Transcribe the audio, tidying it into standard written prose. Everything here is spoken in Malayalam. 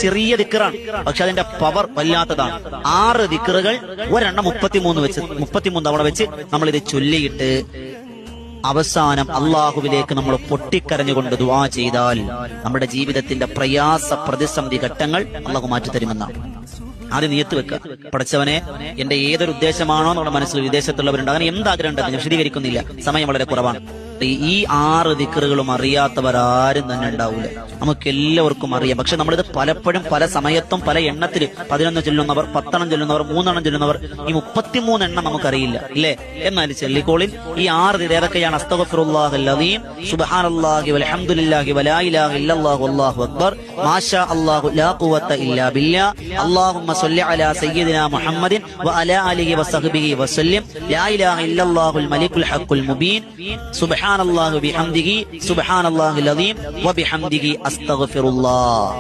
ചെറിയ ദിക്റാണ്, പക്ഷെ അതിന്റെ പവർ വല്ലാത്തതാണ്. 6 ദിക്റുകൾ ഒരെണ്ണം 33 തവണ വെച്ച് നമ്മൾ ഇത് ചൊല്ലിയിട്ട് അവസാനം അള്ളാഹുവിലേക്ക് നമ്മൾ പൊട്ടിക്കരഞ്ഞുകൊണ്ട് ദുആ ചെയ്താൽ നമ്മുടെ ജീവിതത്തിന്റെ പ്രയാസ പ്രതിസന്ധി ഘട്ടങ്ങൾ അള്ളാഹു മാറ്റിത്തരുമെന്നാണ്. ആദ്യം നിയത്ത് വെക്കുക, പഠിച്ചവനെ എന്റെ ഏതൊരു ഉദ്ദേശമാണോ നമ്മുടെ മനസ്സിൽ, വിദേശത്തുള്ളവരുണ്ട്, അങ്ങനെ എന്താഗ്രഹം ഉണ്ടെന്ന് ഞാൻ വിശദീകരിക്കുന്നില്ല, സമയം വളരെ കുറവാണ്. ഈ 6 ദിക്റുകളും അറിയാത്തവരാരും തന്നെ ഉണ്ടാവൂല. നമുക്ക് എല്ലാവർക്കും അറിയാം. പക്ഷെ നമ്മളിത് പലപ്പോഴും പല സമയത്തും പല എണ്ണത്തിൽ 11 ചൊല്ലുന്നവർ, 10 ചൊല്ലുന്നവർ, 3 ചൊല്ലുന്നവർ, ഈ 33 എണ്ണം നമുക്കറിയില്ല ഇല്ലേ? എന്നാൽ ചൊല്ലിക്കോളിൻ ഈ 6 ഏതൊക്കെയാണ്? അസ്തഗ്ഫിറുല്ലാഹൽ അദീം, സുബ്ഹാനല്ലാഹി വൽഹംദുലില്ലാഹി വലാ ഇലാഹ ഇല്ലല്ലാഹു വല്ലാഹു അക്ബർ, മാഷാ അല്ലാഹു ലാ ഖുവത ഇല്ലാ ബില്ലാ, അല്ലാഹുമ്മ സ്വല്ലി അലാ സയ്യിദിനാ മുഹമ്മദിൻ വഅലാ ആലിഹി വസഹ്ബിഹി വസല്ലം, ലാ ഇലാഹ ഇല്ലല്ലാഹുൽ മലിക്കുൽ ഹഖുൽ മുബീൻ, സുബ്ഹാനല്ലാഹി ബിഹംദിഹി സുബ്ഹാനല്ലാഹിൽ അദീം വബിഹംദിഹി അസ്തഗ്ഫിറുല്ലാഹ്.